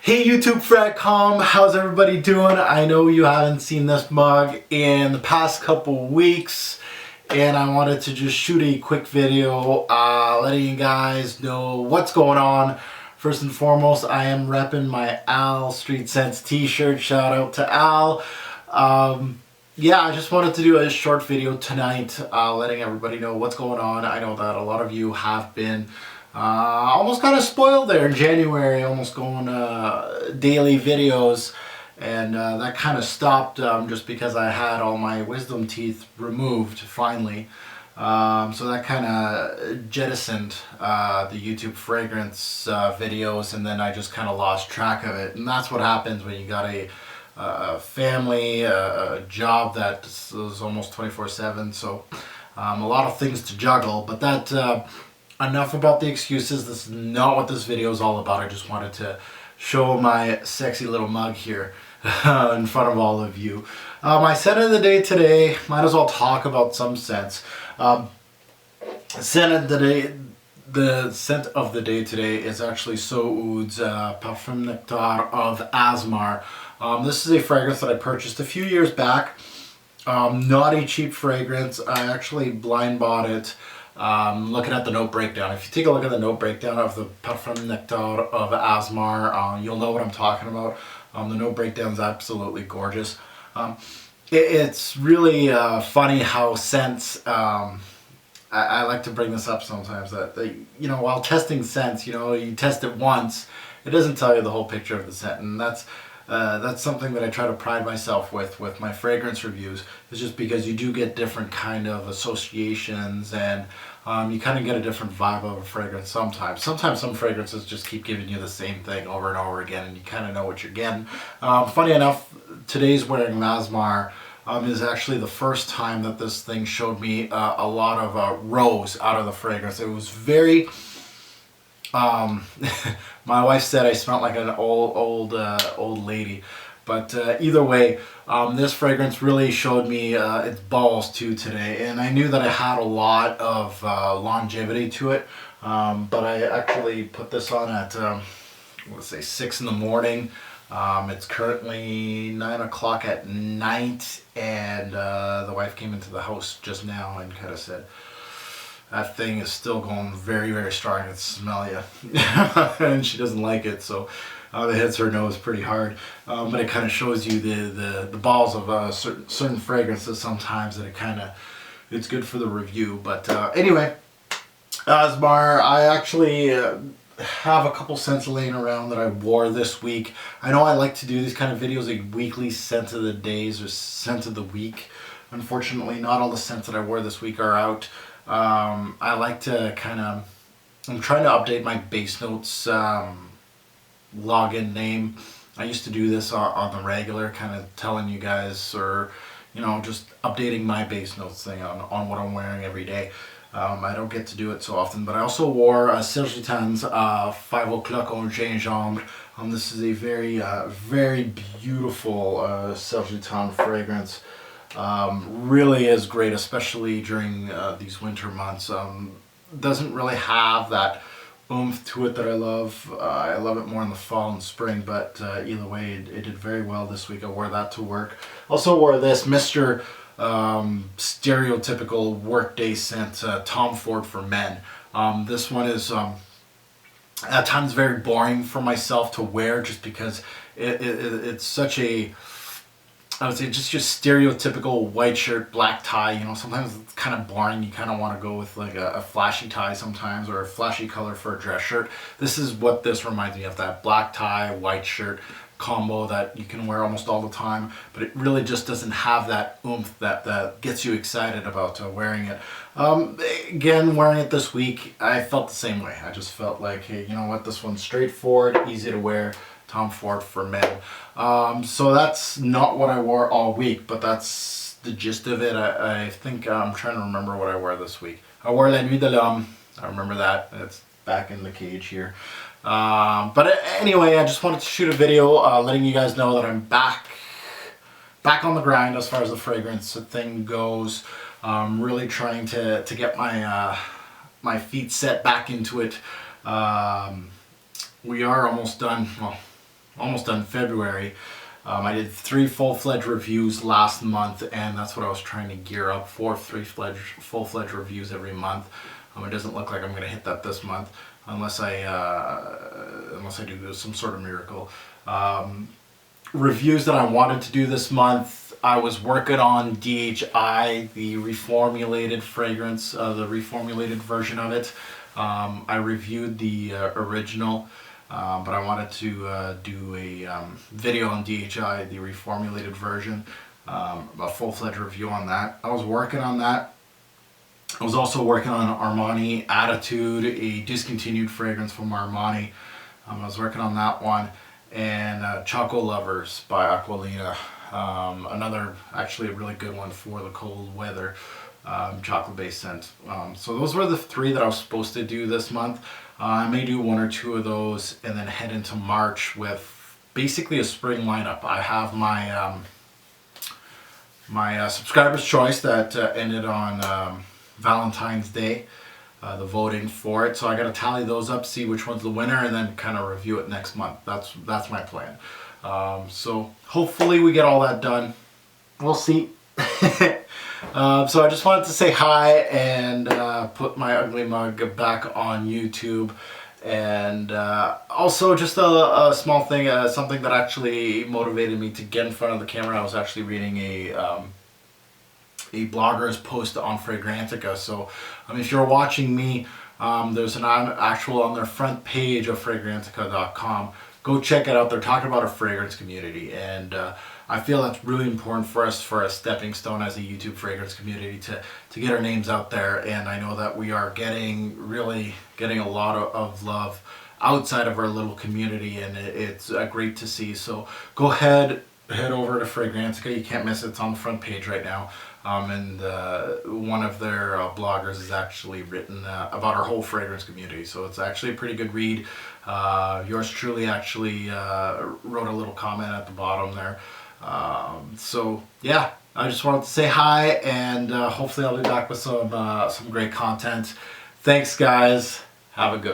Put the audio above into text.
Hey YouTube Fratcom, how's everybody doing? I know you haven't seen this mug in the past couple weeks, and I wanted to just shoot a quick video letting you guys know what's going on. First and foremost, I am repping my Al Street Sense t-shirt. Shout out to Al. Yeah, I just wanted to do a short video tonight letting everybody know what's going on. I know that a lot of you have been almost kind of spoiled there in January, almost going daily videos, and that kind of stopped just because I had all my wisdom teeth removed finally. So that kind of jettisoned the YouTube fragrance videos, and then I just kind of lost track of it. And that's what happens when you got a family, a job that is almost 24/7, so a lot of things to juggle. But that enough about the excuses. This is not what this video is all about. I just wanted to show my sexy little mug here in front of all of you. My scent of the day today, might as well talk about some scents. Scent of the day, the scent of the day today is actually So Oud's Parfum Nectar of Asmar. This is a fragrance that I purchased a few years back. Not a cheap fragrance. I actually blind bought it. Looking at the note breakdown. If you take a look at the note breakdown of the Parfum Nectar of Asmar, you'll know what I'm talking about. The note breakdown is absolutely gorgeous. It's really funny how scents, I like to bring this up sometimes, that you know, while testing scents, you know, you test it once, it doesn't tell you the whole picture of the scent, and that's something that I try to pride myself with my fragrance reviews. It's just because you do get different kind of associations, and you kind of get a different vibe of a fragrance sometimes. Sometimes some fragrances just keep giving you the same thing over and over again, and you kind of know what you're getting. Funny enough, today's wearing Asmar is actually the first time that this thing showed me a lot of rose out of the fragrance. It was very... my wife said I smelled like an old lady, but either way, this fragrance really showed me its balls too today, and I knew that it had a lot of longevity to it, but I actually put this on at let's say 6 in the morning. It's currently 9 o'clock at night, and the wife came into the house just now and kind of said, that thing is still going very, very strong. It's smell you. And she doesn't like it, so it hits her nose pretty hard. But it kind of shows you the balls of certain fragrances sometimes, that it's good for the review. But anyway, Asmar, I actually have a couple scents laying around that I wore this week. I know I like to do these kind of videos, like weekly scent of the days or scent of the week. Unfortunately, not all the scents that I wore this week are out. I like to I'm trying to update my base notes login name. I used to do this on the regular, kind of telling you guys, or you know, just updating my base notes thing on what I'm wearing every day. I don't get to do it so often, but I also wore Serge Lutens 5 O'Clock au Gingembre. This is a very very beautiful Serge Lutens fragrance. Really is great, especially during these winter months. Doesn't really have that oomph to it that I love. I love it more in the fall and spring, but either way, it did very well this week. I wore that to work. Also wore this Mr. Stereotypical workday scent, Tom Ford for Men. This one is at times very boring for myself to wear, just because it's such a, I would say, just your stereotypical white shirt, black tie. You know, sometimes it's kind of boring. You kind of want to go with like a flashy tie sometimes, or a flashy color for a dress shirt. This is what this reminds me of, that black tie, white shirt combo that you can wear almost all the time, but it really just doesn't have that oomph that gets you excited about wearing it. Again, wearing it this week, I felt the same way. I just felt like, hey, you know what, this one's straightforward, easy to wear. Tom Ford for Men. So that's not what I wore all week, but that's the gist of it. I think I'm trying to remember what I wore this week. I wore La Nuit de l'Homme. I remember that. It's back in the cage here. But anyway, I just wanted to shoot a video letting you guys know that I'm back on the grind as far as the fragrance thing goes. Really trying to get my feet set back into it. We are almost done. Well, almost done February. I did 3 full-fledged reviews last month, and that's what I was trying to gear up for, 3 full-fledged reviews every month. It doesn't look like I'm going to hit that this month unless I do some sort of miracle. Reviews that I wanted to do this month, I was working on DHI, the reformulated fragrance, the reformulated version of it. I reviewed the original. But I wanted to do a video on DHI, the reformulated version, a full-fledged review on that. I was working on that. I was also working on Armani Attitude, a discontinued fragrance from Armani. I was working on that one. And Choco Lovers by Aquilina, another actually a really good one for the cold weather. Chocolate-based scent. So those were the 3 that I was supposed to do this month. I may do 1 or 2 of those and then head into March with basically a spring lineup. I have my my subscriber's choice that ended on Valentine's Day, the voting for it. So I got to tally those up, see which one's the winner, and then kind of review it next month. That's my plan. So hopefully we get all that done. We'll see. So I just wanted to say hi and put my ugly mug back on YouTube, and also just a small thing, something that actually motivated me to get in front of the camera. I was actually reading a blogger's post on Fragrantica. So if you're watching me, there's an actual on their front page of Fragrantica.com. Go check it out. They're talking about a fragrance community, and I feel that's really important for us, for a stepping stone as a YouTube fragrance community, to get our names out there. And I know that we are really getting a lot of love outside of our little community, and it's great to see. So go ahead, head over to Fragrantica. You can't miss it. It's on the front page right now. And one of their bloggers has actually written about our whole fragrance community. So it's actually a pretty good read. Yours truly actually wrote a little comment at the bottom there. So yeah, I just wanted to say hi, and hopefully I'll be back with some great content. Thanks guys. Have a good one.